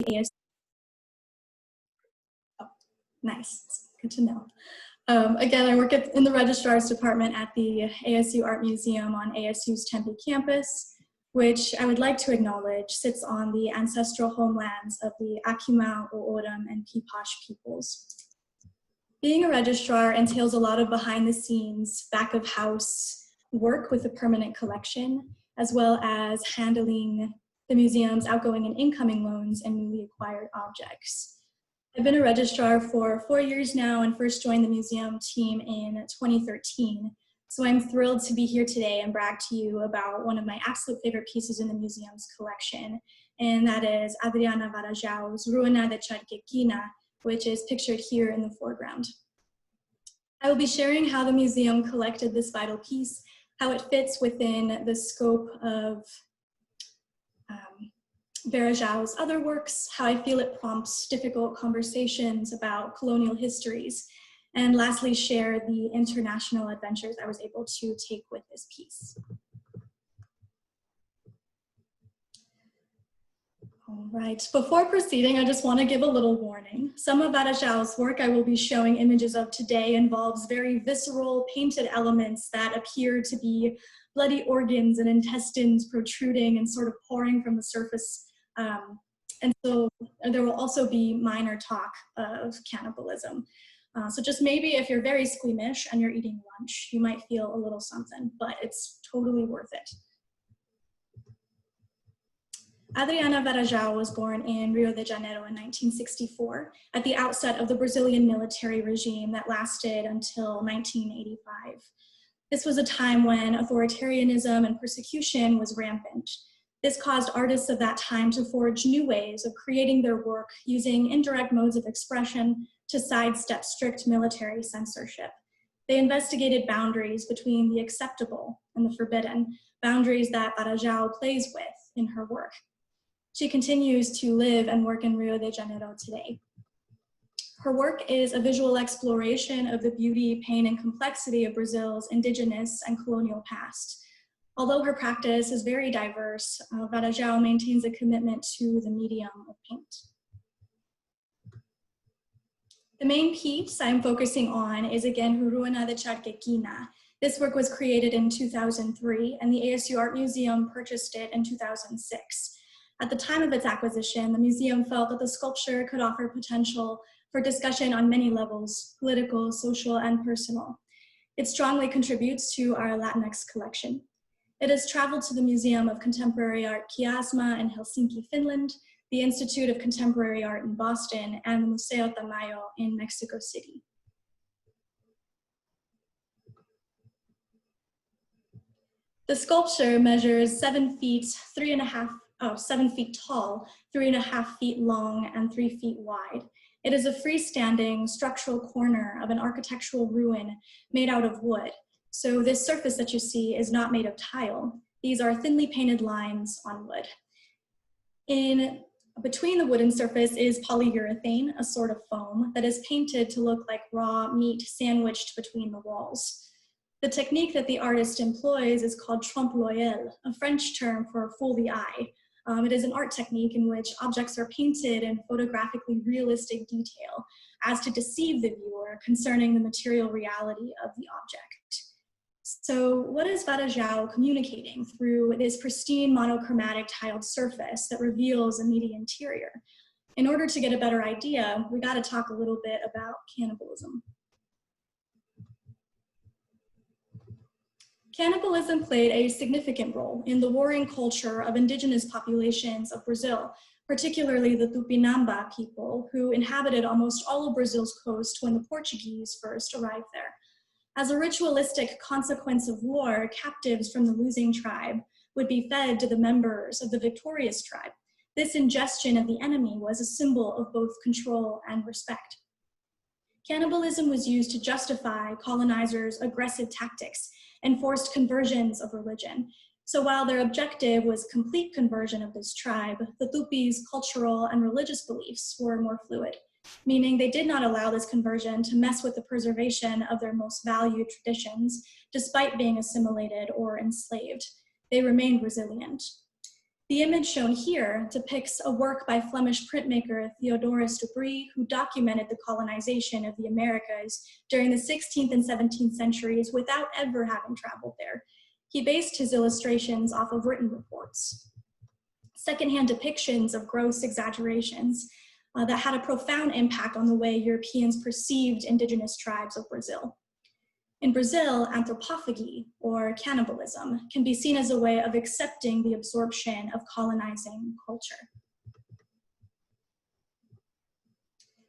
ASU. Oh, nice, good to know. Again, I work in the registrar's department at the ASU Art Museum on ASU's Tempe campus, which I would like to acknowledge sits on the ancestral homelands of the Akima, O'odham, and Pipash peoples. Being a registrar entails a lot of behind-the-scenes, back-of-house work with the permanent collection, as well as handling the museum's outgoing and incoming loans and newly acquired objects. I've been a registrar for 4 years now and first joined the museum team in 2013. So I'm thrilled to be here today and brag to you about one of my absolute favorite pieces in the museum's collection, and that is Adriana Varajao's Ruana de Charquequina, which is pictured here in the foreground. I will be sharing how the museum collected this vital piece, how it fits within the scope of Varajao's other works, how I feel it prompts difficult conversations about colonial histories, and lastly, share the international adventures I was able to take with this piece. All right, before proceeding, I just want to give a little warning. Some of Varajao's work I will be showing images of today involves very visceral, painted elements that appear to be bloody organs and intestines protruding and sort of pouring from the surface. And so there will also be minor talk of cannibalism. So just maybe if you're very squeamish and you're eating lunch, you might feel a little something, but it's totally worth it. Adriana Varejão was born in Rio de Janeiro in 1964 at the outset of the Brazilian military regime that lasted until 1985. This was a time when authoritarianism and persecution was rampant. This caused artists of that time to forge new ways of creating their work using indirect modes of expression to sidestep strict military censorship. They investigated boundaries between the acceptable and the forbidden, boundaries that Varajao plays with in her work. She continues to live and work in Rio de Janeiro today. Her work is a visual exploration of the beauty, pain, and complexity of Brazil's indigenous and colonial past. Although her practice is very diverse, Varajao maintains a commitment to the medium of paint. The main piece I'm focusing on is again Ruana de Charquequina. This work was created in 2003 and the ASU Art Museum purchased it in 2006. At the time of its acquisition, the museum felt that the sculpture could offer potential for discussion on many levels, political, social, and personal. It strongly contributes to our Latinx collection. It has traveled to the Museum of Contemporary Art Kiasma in Helsinki, Finland, the Institute of Contemporary Art in Boston, and the Museo Tamayo in Mexico City. The sculpture measures 7 feet tall, 3.5 feet long, and 3 feet wide. It is a freestanding structural corner of an architectural ruin made out of wood. So this surface that you see is not made of tile. These are thinly painted lines on wood. In between the wooden surface is polyurethane, a sort of foam that is painted to look like raw meat sandwiched between the walls. The technique that the artist employs is called trompe-l'oeil, a French term for fool the eye. It is an art technique in which objects are painted in photographically realistic detail as to deceive the viewer concerning the material reality of the object. So what is Varajao communicating through this pristine monochromatic tiled surface that reveals a meaty interior? In order to get a better idea, we got to talk a little bit about cannibalism. Cannibalism played a significant role in the warring culture of indigenous populations of Brazil, particularly the Tupinamba people who inhabited almost all of Brazil's coast when the Portuguese first arrived there. As a ritualistic consequence of war, captives from the losing tribe would be fed to the members of the victorious tribe. This ingestion of the enemy was a symbol of both control and respect. Cannibalism was used to justify colonizers' aggressive tactics and forced conversions of religion. So while their objective was complete conversion of this tribe, the Tupis' cultural and religious beliefs were more fluid, meaning they did not allow this conversion to mess with the preservation of their most valued traditions, despite being assimilated or enslaved. They remained resilient. The image shown here depicts a work by Flemish printmaker Theodorus de Brie, who documented the colonization of the Americas during the 16th and 17th centuries without ever having traveled there. He based his illustrations off of written reports. Secondhand depictions of gross exaggerations that had a profound impact on the way Europeans perceived indigenous tribes of Brazil. In Brazil, anthropophagy, or cannibalism, can be seen as a way of accepting the absorption of colonizing culture.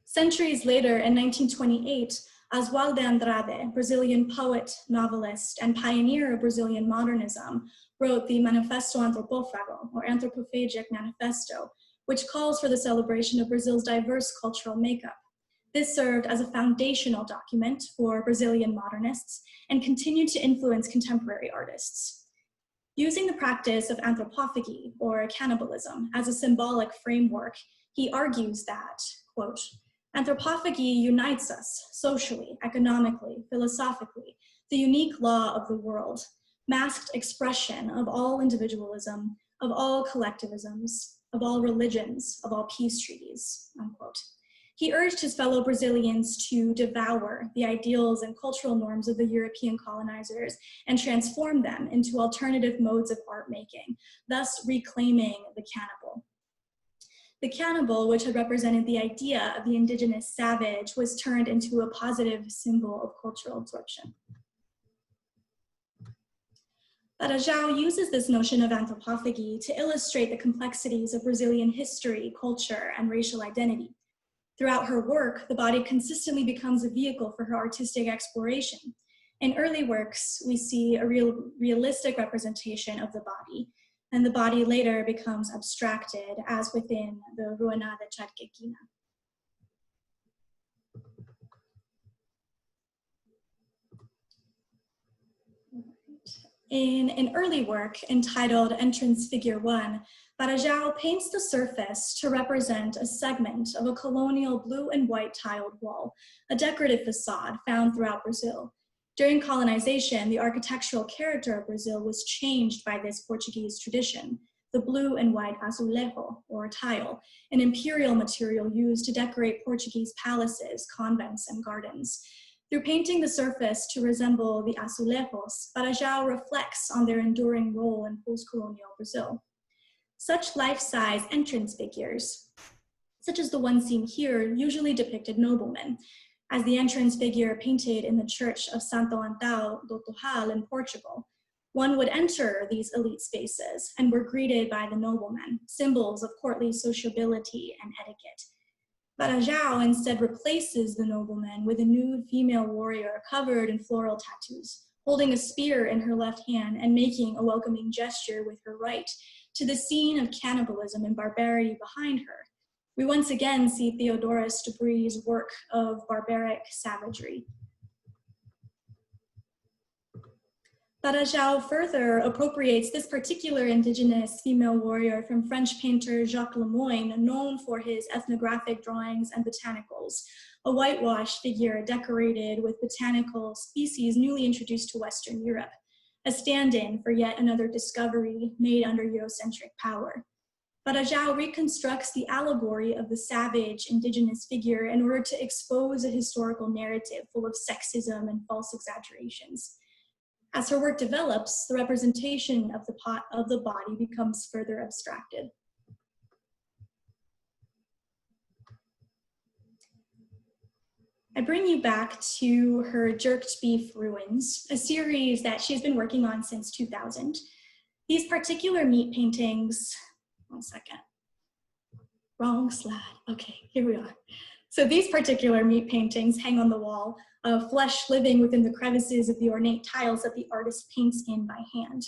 Centuries later, in 1928, Oswald de Andrade, Brazilian poet, novelist, and pioneer of Brazilian modernism, wrote the Manifesto Anthropophago, or Anthropophagic Manifesto, which calls for the celebration of Brazil's diverse cultural makeup. This served as a foundational document for Brazilian modernists and continued to influence contemporary artists. Using the practice of anthropophagy, or cannibalism, as a symbolic framework, he argues that, quote, anthropophagy unites us socially, economically, philosophically, the unique law of the world, masked expression of all individualism, of all collectivisms, of all religions, of all peace treaties, unquote. He urged his fellow Brazilians to devour the ideals and cultural norms of the European colonizers and transform them into alternative modes of art making, thus reclaiming the cannibal. The cannibal, which had represented the idea of the indigenous savage, was turned into a positive symbol of cultural absorption. Varajao uses this notion of anthropophagy to illustrate the complexities of Brazilian history, culture, and racial identity. Throughout her work, the body consistently becomes a vehicle for her artistic exploration. In early works, we see a realistic representation of the body, and the body later becomes abstracted, as within the Ruana de Charquequina. In an early work entitled Entrance Figure 1, Varajao paints the surface to represent a segment of a colonial blue and white tiled wall, a decorative facade found throughout Brazil. During colonization, the architectural character of Brazil was changed by this Portuguese tradition, the blue and white azulejo, or tile, an imperial material used to decorate Portuguese palaces, convents, and gardens. Through painting the surface to resemble the azulejos, Varajao reflects on their enduring role in post-colonial Brazil. Such life-size entrance figures, such as the one seen here, usually depicted noblemen, as the entrance figure painted in the church of Santo Antão do Torral in Portugal. One would enter these elite spaces and were greeted by the noblemen, symbols of courtly sociability and etiquette. Varajao instead replaces the nobleman with a nude female warrior covered in floral tattoos, holding a spear in her left hand and making a welcoming gesture with her right to the scene of cannibalism and barbarity behind her. We once again see Theodorus de Brie's work of barbaric savagery. Varajao further appropriates this particular indigenous female warrior from French painter Jacques Lemoyne, known for his ethnographic drawings and botanicals, a whitewashed figure decorated with botanical species newly introduced to Western Europe, a stand-in for yet another discovery made under Eurocentric power. Varajao reconstructs the allegory of the savage indigenous figure in order to expose a historical narrative full of sexism and false exaggerations. As her work develops, the representation of the body becomes further abstracted. I bring you back to her Jerked Beef Ruins, a series that she's been working on since 2000. These particular meat paintings, one second, wrong slide. Okay, here we are. So these particular meat paintings hang on the wall, flesh living within the crevices of the ornate tiles that the artist paints in by hand.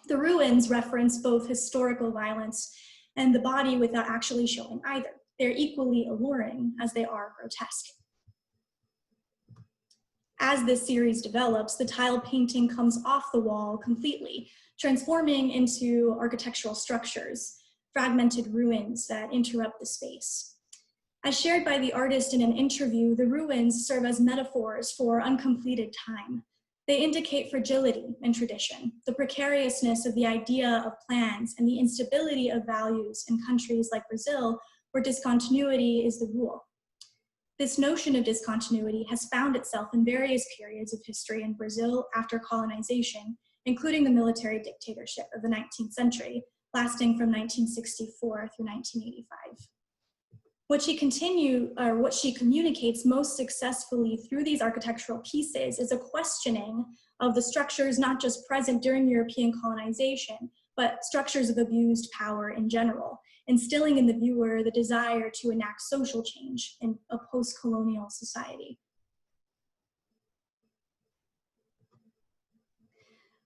The ruins reference both historical violence and the body without actually showing either. They're equally alluring as they are grotesque. As this series develops, the tile painting comes off the wall completely, transforming into architectural structures, fragmented ruins that interrupt the space. As shared by the artist in an interview, the ruins serve as metaphors for uncompleted time. They indicate fragility in tradition, the precariousness of the idea of plans, and the instability of values in countries like Brazil, where discontinuity is the rule. This notion of discontinuity has found itself in various periods of history in Brazil after colonization, including the military dictatorship of the 19th century, lasting from 1964 through 1985. What she communicates most successfully through these architectural pieces is a questioning of the structures not just present during European colonization, but structures of abused power in general, instilling in the viewer the desire to enact social change in a post-colonial society.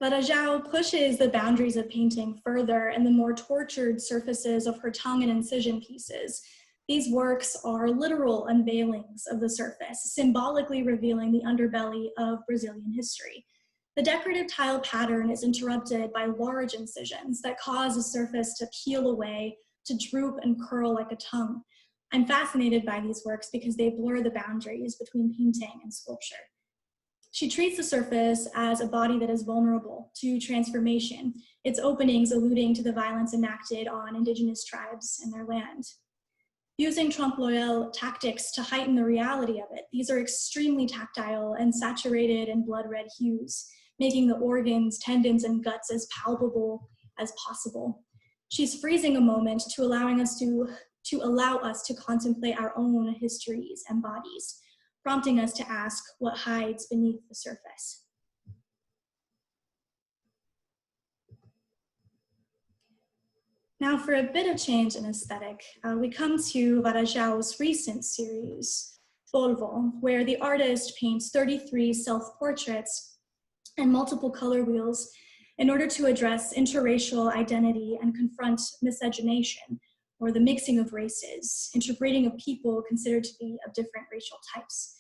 Varajao pushes the boundaries of painting further in the more tortured surfaces of her tongue and incision pieces. These works are literal unveilings of the surface, symbolically revealing the underbelly of Brazilian history. The decorative tile pattern is interrupted by large incisions that cause the surface to peel away, to droop and curl like a tongue. I'm fascinated by these works because they blur the boundaries between painting and sculpture. She treats the surface as a body that is vulnerable to transformation, its openings alluding to the violence enacted on indigenous tribes and their land. Using trompe-l'oeil tactics to heighten the reality of it, these are extremely tactile and saturated in blood-red hues, making the organs, tendons, and guts as palpable as possible. She's freezing a moment to allow us to contemplate our own histories and bodies, prompting us to ask what hides beneath the surface. Now, for a bit of change in aesthetic, we come to Varajao's recent series, Polvo, where the artist paints 33 self-portraits and multiple color wheels in order to address interracial identity and confront miscegenation, or the mixing of races, interbreeding of people considered to be of different racial types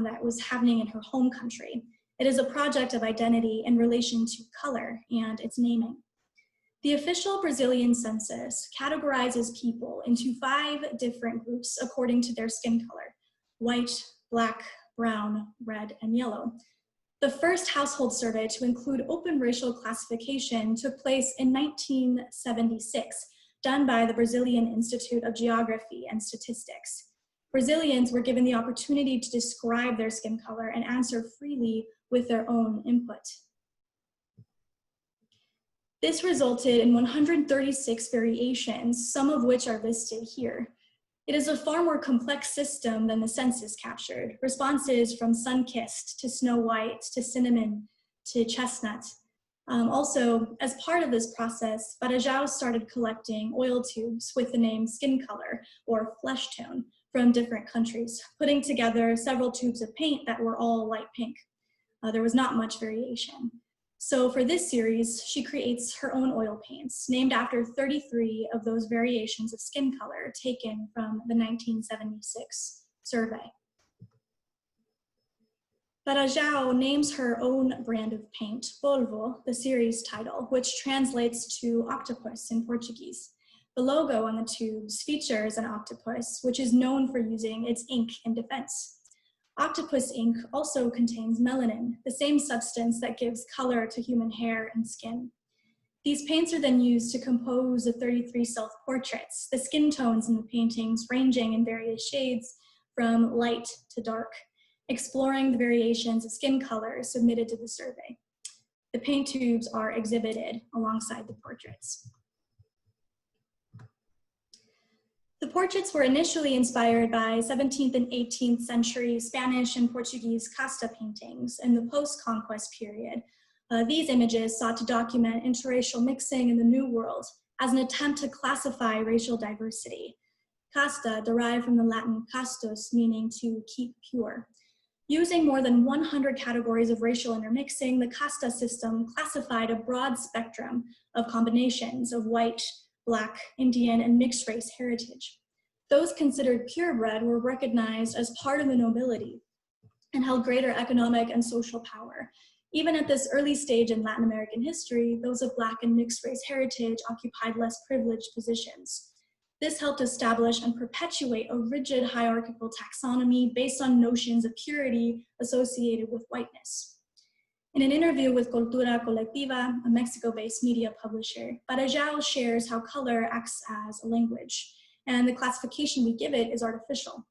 that was happening in her home country. It is a project of identity in relation to color and its naming. The official Brazilian census categorizes people into 5 different groups according to their skin color: white, black, brown, red, and yellow. The first household survey to include open racial classification took place in 1976, done by the Brazilian Institute of Geography and Statistics. Brazilians were given the opportunity to describe their skin color and answer freely with their own input. This resulted in 136 variations, some of which are listed here. It is a far more complex system than the census captured. Responses from sun-kissed to snow white to cinnamon to chestnut. Also, as part of this process, Varajao started collecting oil tubes with the name skin color or flesh tone from different countries, putting together several tubes of paint that were all light pink. There was not much variation. So for this series, she creates her own oil paints, named after 33 of those variations of skin color taken from the 1976 survey. Varajao names her own brand of paint, Polvo, the series title, which translates to octopus in Portuguese. The logo on the tubes features an octopus, which is known for using its ink in defense. Octopus ink also contains melanin, the same substance that gives color to human hair and skin. These paints are then used to compose the 33 self-portraits, the skin tones in the paintings ranging in various shades from light to dark, exploring the variations of skin color submitted to the survey. The paint tubes are exhibited alongside the portraits. The portraits were initially inspired by 17th and 18th century Spanish and Portuguese casta paintings in the post-conquest period. These images sought to document interracial mixing in the New World as an attempt to classify racial diversity. Casta derived from the Latin castus, meaning to keep pure. Using more than 100 categories of racial intermixing, the casta system classified a broad spectrum of combinations of white, Black, Indian, and mixed race heritage. Those considered purebred were recognized as part of the nobility and held greater economic and social power. Even at this early stage in Latin American history, those of Black and mixed race heritage occupied less privileged positions. This helped establish and perpetuate a rigid hierarchical taxonomy based on notions of purity associated with whiteness. In an interview with Cultura Colectiva, a Mexico-based media publisher, Varajao shares how color acts as a language, and the classification we give it is artificial.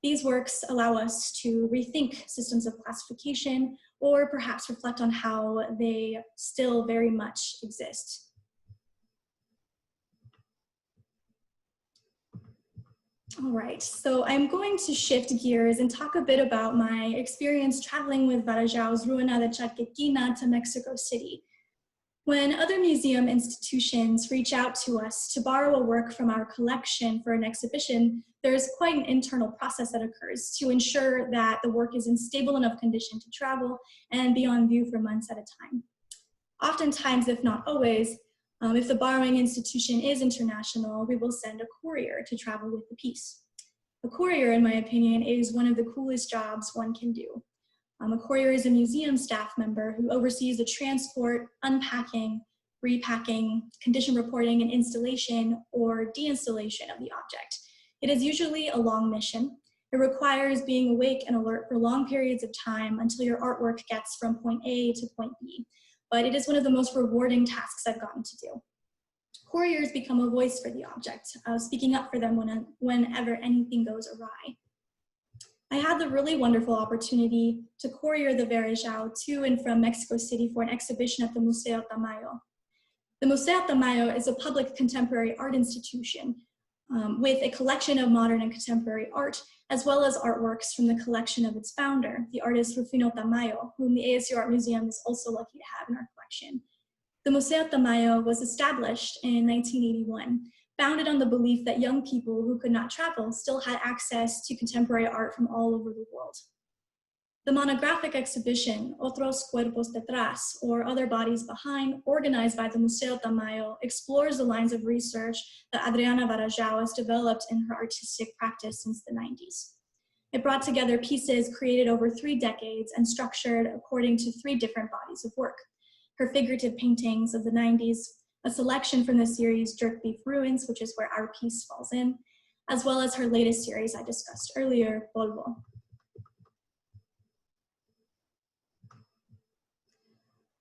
These works allow us to rethink systems of classification or perhaps reflect on how they still very much exist. All right, so I'm going to shift gears and talk a bit about my experience traveling with Varajao's Ruina de Chalquequina to Mexico City. When other museum institutions reach out to us to borrow a work from our collection for an exhibition, there's quite an internal process that occurs to ensure that the work is in stable enough condition to travel and be on view for months at a time. Oftentimes, if not always, if the borrowing institution is international, we will send a courier to travel with the piece. A courier, in my opinion, is one of the coolest jobs one can do. A courier is a museum staff member who oversees the transport, unpacking, repacking, condition reporting, and installation or deinstallation of the object. It is usually a long mission. It requires being awake and alert for long periods of time until your artwork gets from point A to point B. But it is one of the most rewarding tasks I've gotten to do. Couriers become a voice for the object, speaking up for them whenever anything goes awry. I had the really wonderful opportunity to courier the Varajao to and from Mexico City for an exhibition at the Museo Tamayo. The Museo Tamayo is a public contemporary art institution with a collection of modern and contemporary art, as well as artworks from the collection of its founder, the artist Rufino Tamayo, whom the ASU Art Museum is also lucky to have in our collection. The Museo Tamayo was established in 1981, founded on the belief that young people who could not travel still had access to contemporary art from all over the world. The monographic exhibition, Otros Cuerpos Detrás, or Other Bodies Behind, organized by the Museo Tamayo, explores the lines of research that Adriana Varejão has developed in her artistic practice since the 90s. It brought together pieces created over 3 decades and structured according to 3 different bodies of work. Her figurative paintings of the 90s, a selection from the series Jerk Beef Ruins, which is where our piece falls in, as well as her latest series I discussed earlier, Polvo.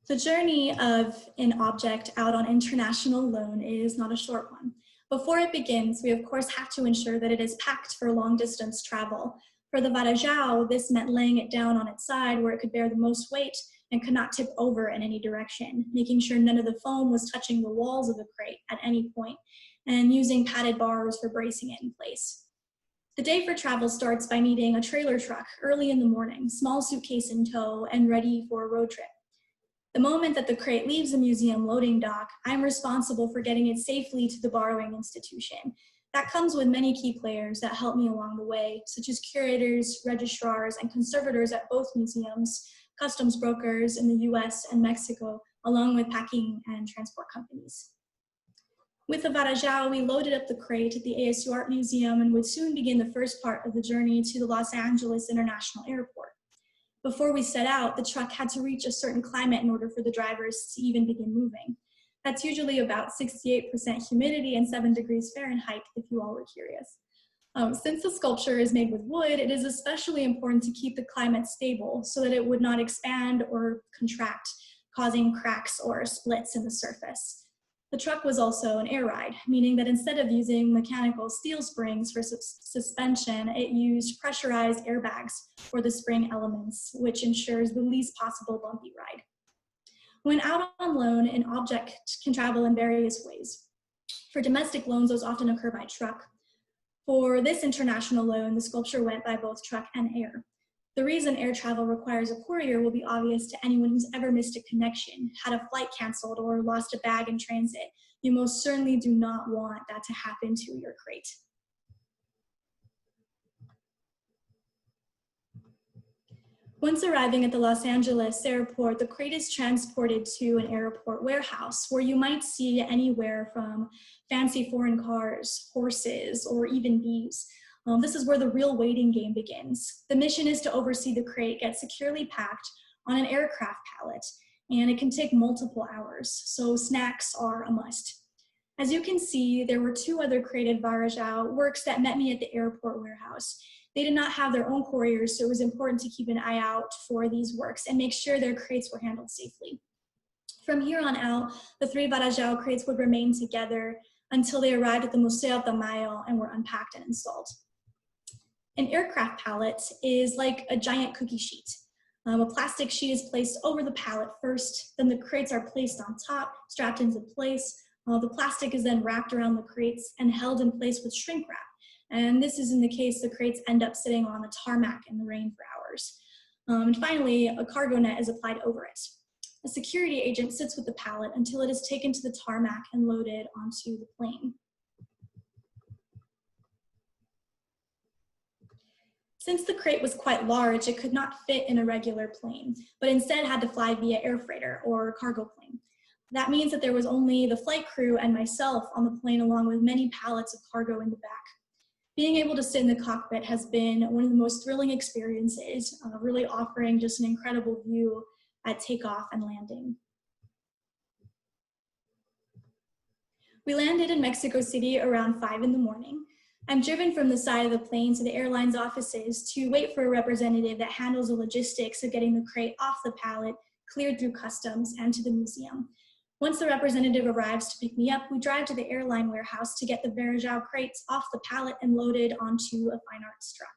The journey of an object out on international loan is not a short one. Before it begins, we of course have to ensure that it is packed for long distance travel. For the Varajao, this meant laying it down on its side where it could bear the most weight and could not tip over in any direction, making sure none of the foam was touching the walls of the crate at any point, and using padded bars for bracing it in place. The day for travel starts by needing a trailer truck early in the morning, small suitcase in tow, and ready for a road trip. The moment that the crate leaves the museum loading dock, I'm responsible for getting it safely to the borrowing institution. That comes with many key players that help me along the way, such as curators, registrars, and conservators at both museums, customs brokers in the US and Mexico, along with packing and transport companies. With the Varajao, we loaded up the crate at the ASU Art Museum and would soon begin the first part of the journey to the Los Angeles International Airport. Before we set out, the truck had to reach a certain climate in order for the drivers to even begin moving. That's usually about 68% humidity and 7 degrees Fahrenheit, if you all were curious. Since the sculpture is made with wood, it is especially important to keep the climate stable so that it would not expand or contract, causing cracks or splits in the surface. The truck was also an air ride, meaning that instead of using mechanical steel springs for suspension, it used pressurized airbags for the spring elements, which ensures the least possible bumpy ride. When out on loan, an object can travel in various ways. For domestic loans, those often occur by truck. For this international loan, the sculpture went by both truck and air. The reason air travel requires a courier will be obvious to anyone who's ever missed a connection, had a flight canceled, or lost a bag in transit. You most certainly do not want that to happen to your crate. Once arriving at the Los Angeles airport, the crate is transported to an airport warehouse where you might see anywhere from fancy foreign cars, horses, or even bees. This is where the real waiting game begins. The mission is to oversee the crate get securely packed on an aircraft pallet, and it can take multiple hours, so snacks are a must. As you can see, there were 2 other created Varajao works that met me at the airport warehouse. They did not have their own couriers, so it was important to keep an eye out for these works and make sure their crates were handled safely. From here on out, the 3 Varajao crates would remain together until they arrived at the Museo de Mayo and were unpacked and installed. An aircraft pallet is like a giant cookie sheet. A plastic sheet is placed over the pallet first, then the crates are placed on top, strapped into place. The plastic is then wrapped around the crates and held in place with shrink wrap. And this is in the case the crates end up sitting on the tarmac in the rain for hours. And finally, a cargo net is applied over it. A security agent sits with the pallet until it is taken to the tarmac and loaded onto the plane. Since the crate was quite large, it could not fit in a regular plane, but instead had to fly via air freighter or cargo plane. That means that there was only the flight crew and myself on the plane, along with many pallets of cargo in the back. Being able to sit in the cockpit has been one of the most thrilling experiences, really offering just an incredible view at takeoff and landing. We landed in Mexico City around 5 in the morning. I'm driven from the side of the plane to the airline's offices to wait for a representative that handles the logistics of getting the crate off the pallet, cleared through customs, and to the museum. Once the representative arrives to pick me up, we drive to the airline warehouse to get the Varajao crates off the pallet and loaded onto a fine arts truck.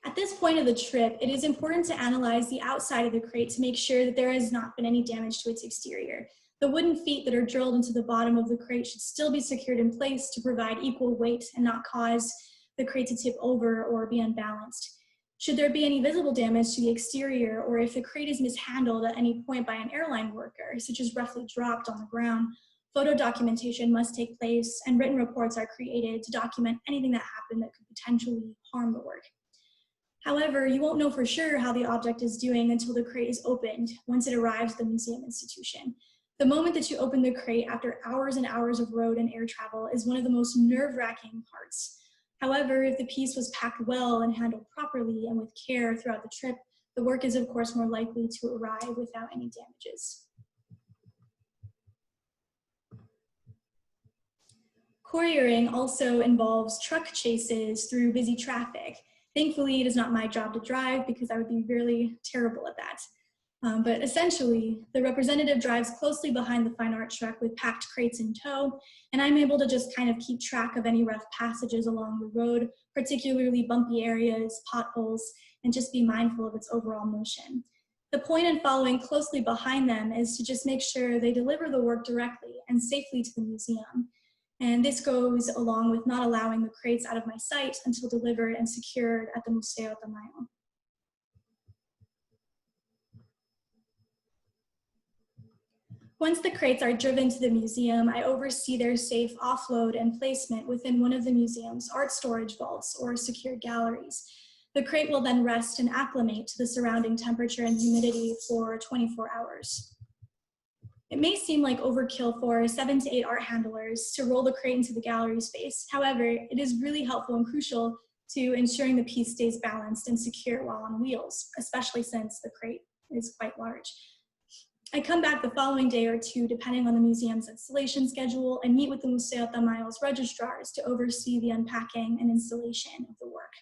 At this point of the trip, it is important to analyze the outside of the crate to make sure that there has not been any damage to its exterior. The wooden feet that are drilled into the bottom of the crate should still be secured in place to provide equal weight and not cause the crate to tip over or be unbalanced. Should there be any visible damage to the exterior, or if the crate is mishandled at any point by an airline worker, such as roughly dropped on the ground, photo documentation must take place and written reports are created to document anything that happened that could potentially harm the work. However, you won't know for sure how the object is doing until the crate is opened once it arrives at the museum institution. The moment that you open the crate after hours and hours of road and air travel is one of the most nerve-wracking parts. However, if the piece was packed well and handled properly and with care throughout the trip, the work is of course more likely to arrive without any damages. Couriering also involves truck chases through busy traffic. Thankfully, it is not my job to drive because I would be really terrible at that. But essentially, the representative drives closely behind the fine art truck with packed crates in tow, and I'm able to just kind of keep track of any rough passages along the road, particularly bumpy areas, potholes, and just be mindful of its overall motion. The point in following closely behind them is to just make sure they deliver the work directly and safely to the museum. And this goes along with not allowing the crates out of my sight until delivered and secured at the Museo de Mayo. Once the crates are driven to the museum, I oversee their safe offload and placement within one of the museum's art storage vaults or secured galleries. The crate will then rest and acclimate to the surrounding temperature and humidity for 24 hours. It may seem like overkill for 7 to 8 art handlers to roll the crate into the gallery space. However, it is really helpful and crucial to ensuring the piece stays balanced and secure while on wheels, especially since the crate is quite large. I come back the following day or 2, depending on the museum's installation schedule, and meet with the Museo de Mayo's registrars to oversee the unpacking and installation of the work.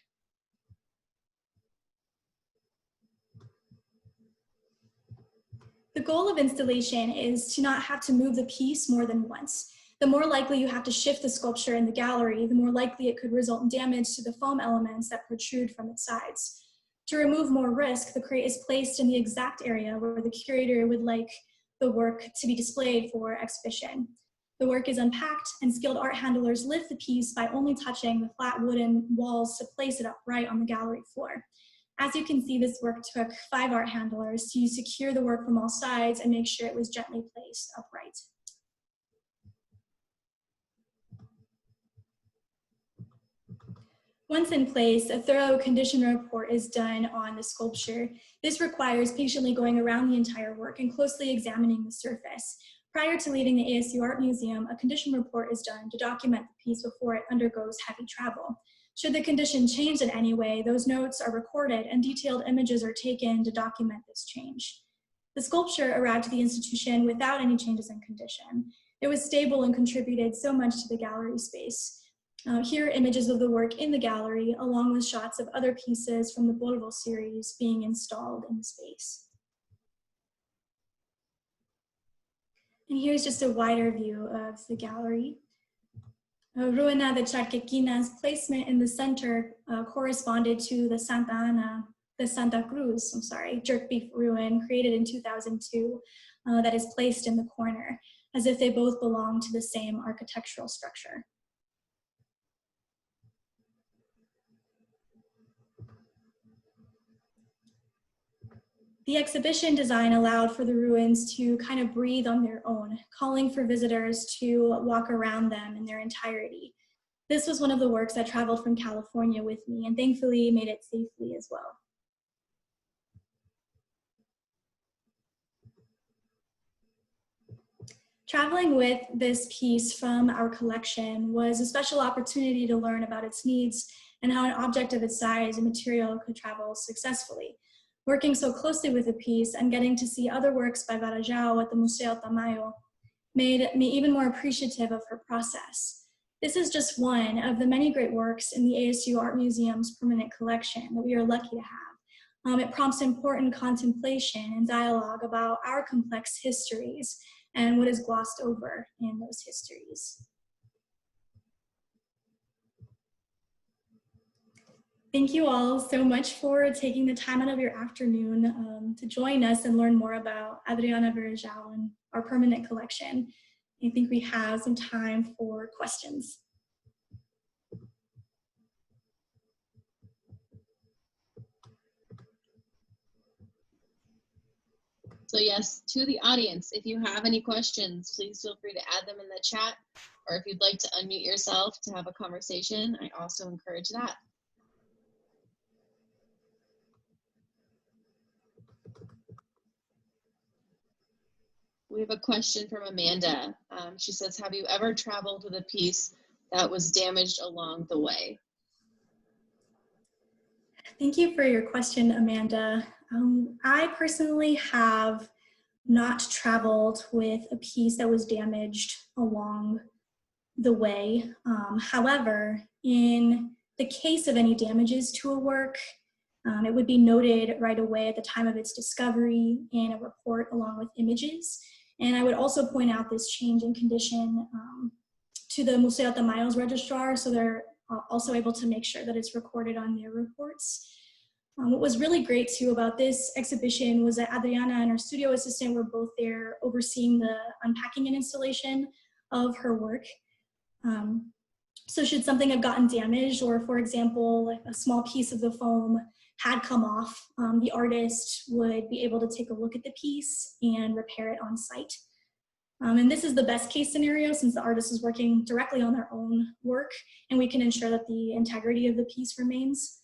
The goal of installation is to not have to move the piece more than once. The more likely you have to shift the sculpture in the gallery, the more likely it could result in damage to the foam elements that protrude from its sides. To remove more risk, the crate is placed in the exact area where the curator would like the work to be displayed for exhibition. The work is unpacked, and skilled art handlers lift the piece by only touching the flat wooden walls to place it upright on the gallery floor. As you can see, this work took 5 art handlers to secure the work from all sides and make sure it was gently placed upright. Once in place, a thorough condition report is done on the sculpture. This requires patiently going around the entire work and closely examining the surface. Prior to leaving the ASU Art Museum, a condition report is done to document the piece before it undergoes heavy travel. Should the condition change in any way, those notes are recorded and detailed images are taken to document this change. The sculpture arrived at the institution without any changes in condition. It was stable and contributed so much to the gallery space. Here are images of the work in the gallery, along with shots of other pieces from the Polvo series being installed in the space. And here's just a wider view of the gallery. Ruina de Charquequina's placement in the center corresponded to the Santa Cruz, jerk beef ruin created in 2002 that is placed in the corner, as if they both belong to the same architectural structure. The exhibition design allowed for the ruins to kind of breathe on their own, calling for visitors to walk around them in their entirety. This was one of the works that traveled from California with me and thankfully made it safely as well. Traveling with this piece from our collection was a special opportunity to learn about its needs and how an object of its size and material could travel successfully. Working so closely with the piece and getting to see other works by Varajao at the Museo Tamayo made me even more appreciative of her process. This is just one of the many great works in the ASU Art Museum's permanent collection that we are lucky to have. It prompts important contemplation and dialogue about our complex histories and what is glossed over in those histories. Thank you all so much for taking the time out of your afternoon to join us and learn more about Adriana Varejão and our permanent collection. I think we have some time for questions. So yes, to the audience, if you have any questions, please feel free to add them in the chat, or if you'd like to unmute yourself to have a conversation, I also encourage that. We have a question from Amanda. She says, have you ever traveled with a piece that was damaged along the way? Thank you for your question, Amanda. I personally have not traveled with a piece that was damaged along the way. However, in the case of any damages to a work, it would be noted right away at the time of its discovery in a report along with images. And I would also point out this change in condition to the Museo Tamayo's registrar, so they're also able to make sure that it's recorded on their reports. What was really great too about this exhibition was that Adriana and her studio assistant were both there overseeing the unpacking and installation of her work. So should something have gotten damaged, or for example, like a small piece of the foam had come off, the artist would be able to take a look at the piece and repair it on site. And this is the best case scenario since the artist is working directly on their own work and we can ensure that the integrity of the piece remains.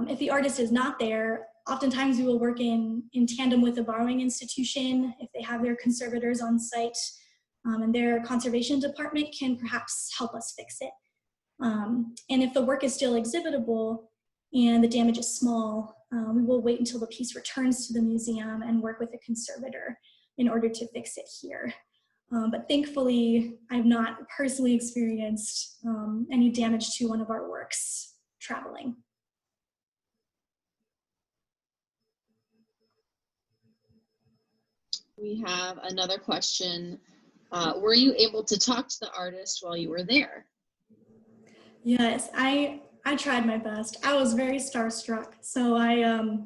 If the artist is not there, oftentimes we will work in tandem with the borrowing institution if they have their conservators on site, and their conservation department can perhaps help us fix it. And if the work is still exhibitable and the damage is small, we will wait until the piece returns to the museum and work with a conservator in order to fix it here. But thankfully, I've not personally experienced any damage to one of our works traveling. We have another question. Were you able to talk to the artist while you were there? Yes, I tried my best. I was very starstruck, so I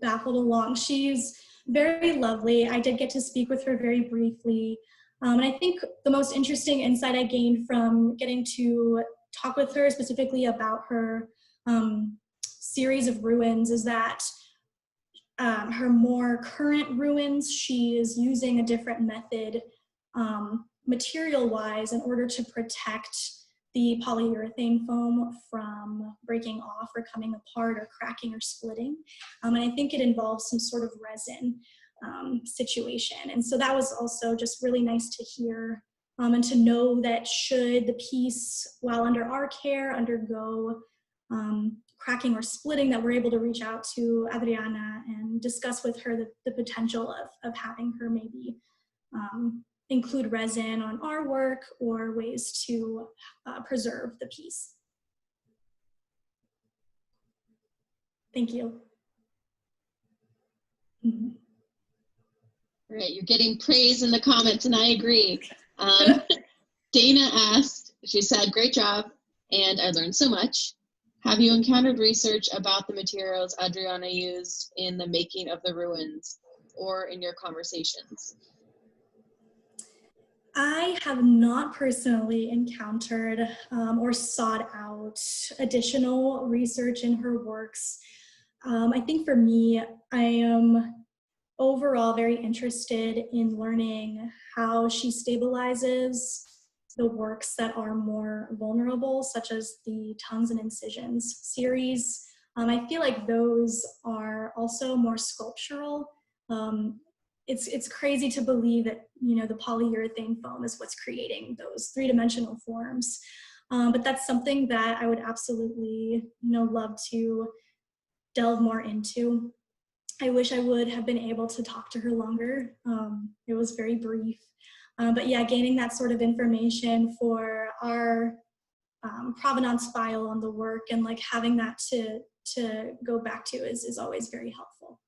baffled along. She's very lovely. I did get to speak with her very briefly. And I think the most interesting insight I gained from getting to talk with her specifically about her series of ruins is that her more current ruins, she is using a different method material-wise in order to protect the polyurethane foam from breaking off or coming apart or cracking or splitting. And I think it involves some sort of resin situation. And so that was also just really nice to hear and to know that should the piece, while under our care, undergo cracking or splitting, that we're able to reach out to Adriana and discuss with her the potential of having her maybe include resin on our work or ways to preserve the piece. Thank you. All right, you're getting praise in the comments, and I agree. Dana asked, she said, great job, and I learned so much. Have you encountered research about the materials Adriana used in the making of the ruins or in your conversations? I have not personally encountered or sought out additional research in her works. I think for me, I am overall very interested in learning how she stabilizes the works that are more vulnerable, such as the Tongues and Incisions series. I feel like those are also more sculptural. It's crazy to believe that, you know, the polyurethane foam is what's creating those three-dimensional forms. But that's something that I would absolutely, you know, love to delve more into. I wish I would have been able to talk to her longer. It was very brief. But yeah, gaining that sort of information for our provenance file on the work and like having that to go back to is always very helpful.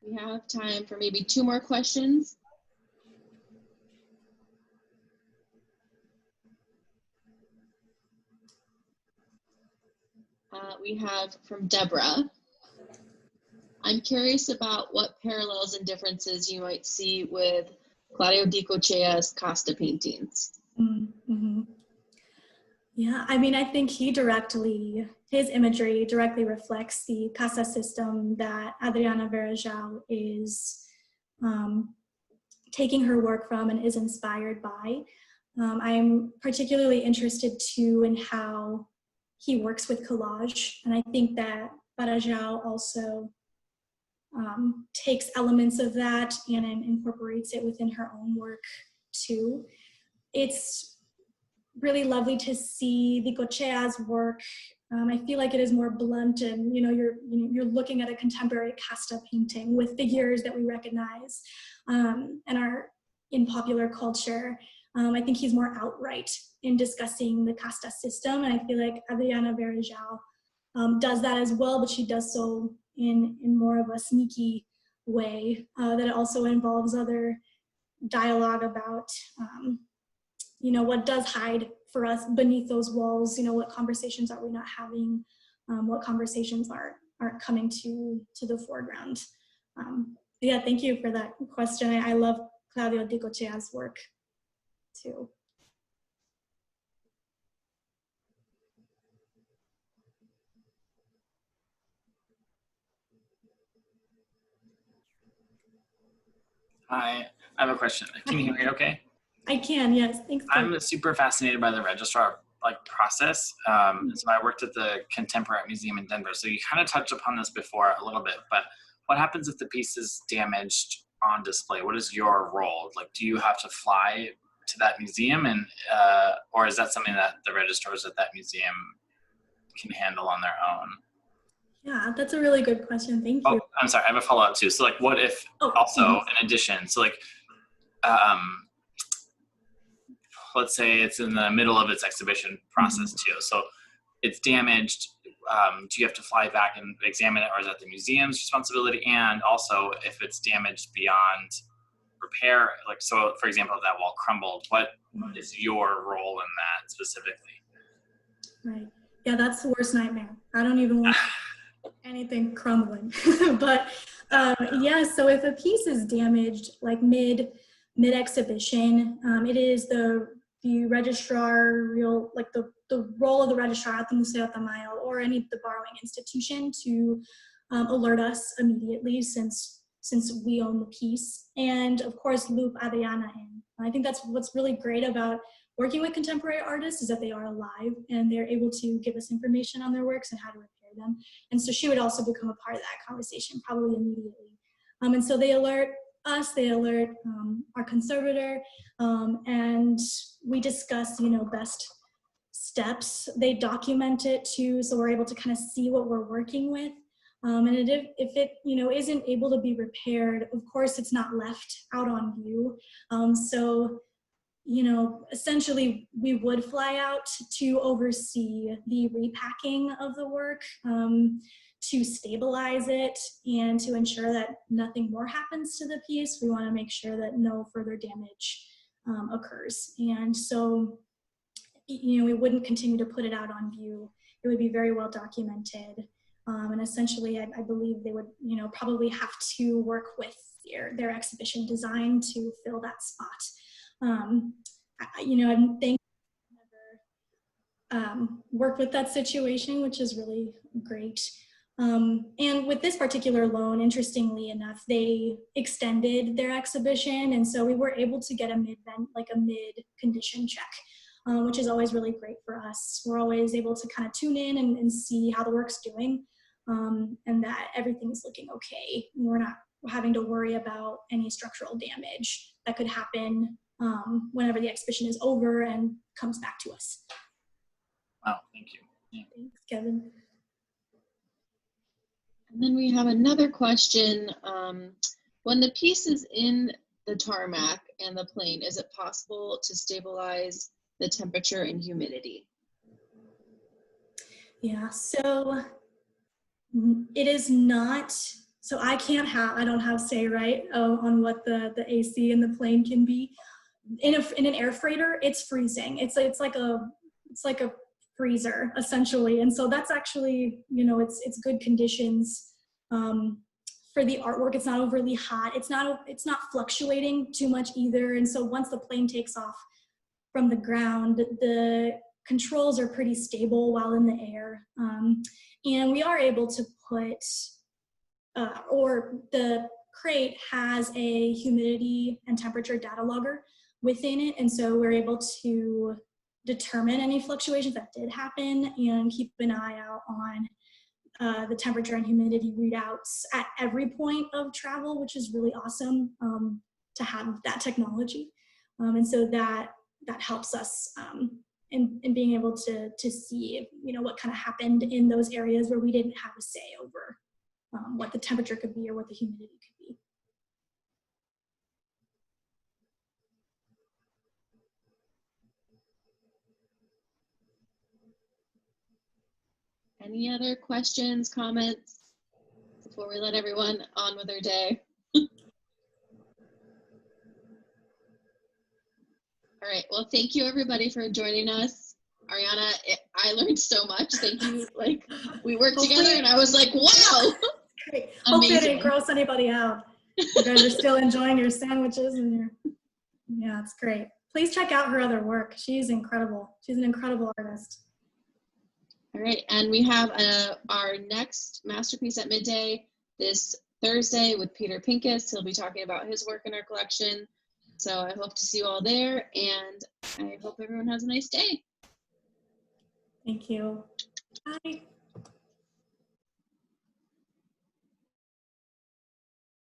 We have time for maybe 2 more questions. We have from Deborah. I'm curious about what parallels and differences you might see with Claudio Di Cochea's Costa paintings. Mm-hmm. Yeah, I mean, I think his imagery directly reflects the casa system that Adriana Varejão is taking her work from and is inspired by. I'm particularly interested too in how he works with collage, and I think that Varajao also takes elements of that and incorporates it within her own work too. It's really lovely to see Di Cochea's work. I feel like it is more blunt, and you know, you're looking at a contemporary casta painting with figures that we recognize and are in popular culture. I think he's more outright in discussing the casta system, and I feel like Adriana Varejão does that as well, but she does so in more of a sneaky way that also involves other dialogue about you know, what does hide for us beneath those walls. You know, what conversations are we not having? What conversations aren't coming to the foreground? Yeah, thank you for that question. I love Claudio Di Cochea's work too. Hi, I have a question. Can you hear me okay? I can, yes, thanks. I'm super fascinated by the registrar process. So I worked at the Contemporary Art Museum in Denver. So you kind of touched upon this before a little bit, but what happens if the piece is damaged on display? What is your role? Like, do you have to fly to that museum, and or is that something that the registrars at that museum can handle on their own? Yeah, that's a really good question. Thank you. Oh, I'm sorry. I have a follow-up too. So like, what if in addition, so like, let's say it's in the middle of its exhibition process too. So it's damaged. Do you have to fly back and examine it, or is that the museum's responsibility? And also, if it's damaged beyond repair, like, so for example, if that wall crumbled, what is your role in that specifically? Right. Yeah, that's the worst nightmare. I don't even want anything crumbling. But yeah, so if a piece is damaged like mid-exhibition, it is the registrar, the role of the registrar at the Museo Tamayo or any of the borrowing institution to alert us immediately since we own the piece, and of course loop Ariana in. I think that's what's really great about working with contemporary artists, is that they are alive and they're able to give us information on their works and how to repair them. And so she would also become a part of that conversation probably immediately. And so they alert us, they alert our conservator, and we discuss, best steps. They document it too, so we're able to kind of see what we're working with. And if it, isn't able to be repaired, of course, it's not left out on view. So, essentially, we would fly out to oversee the repacking of the work, to stabilize it and to ensure that nothing more happens to the piece. We want to make sure that no further damage occurs. And so, we wouldn't continue to put it out on view. It would be very well documented. And essentially, I believe they would, probably have to work with their exhibition design to fill that spot. I think worked with that situation, which is really great. And with this particular loan, interestingly enough, they extended their exhibition, and so we were able to get a mid-condition check, which is always really great for us. We're always able to kind of tune in and see how the work's doing, and that everything's looking okay. We're not having to worry about any structural damage that could happen whenever the exhibition is over and comes back to us. Wow, thank you. Yeah. Thanks, Kevin. And then we have another question. When the piece is in the tarmac and the plane, is it possible to stabilize the temperature and humidity? Yeah, so it is not, so I don't have say, right, on what the AC in the plane can be. In an air freighter, it's freezing. It's like a freezer essentially, and so that's actually, it's good conditions for the artwork. It's not overly hot. It's not fluctuating too much either. And so once the plane takes off from the ground, the controls are pretty stable while in the air, and we are able to put, or the crate has a humidity and temperature data logger within it, and so we're able to determine any fluctuations that did happen and keep an eye out on the temperature and humidity readouts at every point of travel, which is really awesome to have that technology. And so that helps us in being able to see, what kind of happened in those areas where we didn't have a say over what the temperature could be or what the humidity could be. Any other questions, comments before we let everyone on with their day? All right, well, thank you everybody for joining us. Ariana, I learned so much. Thank you. We worked together and I was like, wow. Great. Hopefully it didn't gross anybody out. You guys are still enjoying your sandwiches and yeah, it's great. Please check out her other work. She's incredible. She's an incredible artist. All right, and we have our next masterpiece at Midday this Thursday with Peter Pincus. He'll be talking about his work in our collection. So I hope to see you all there, and I hope everyone has a nice day. Thank you. Bye.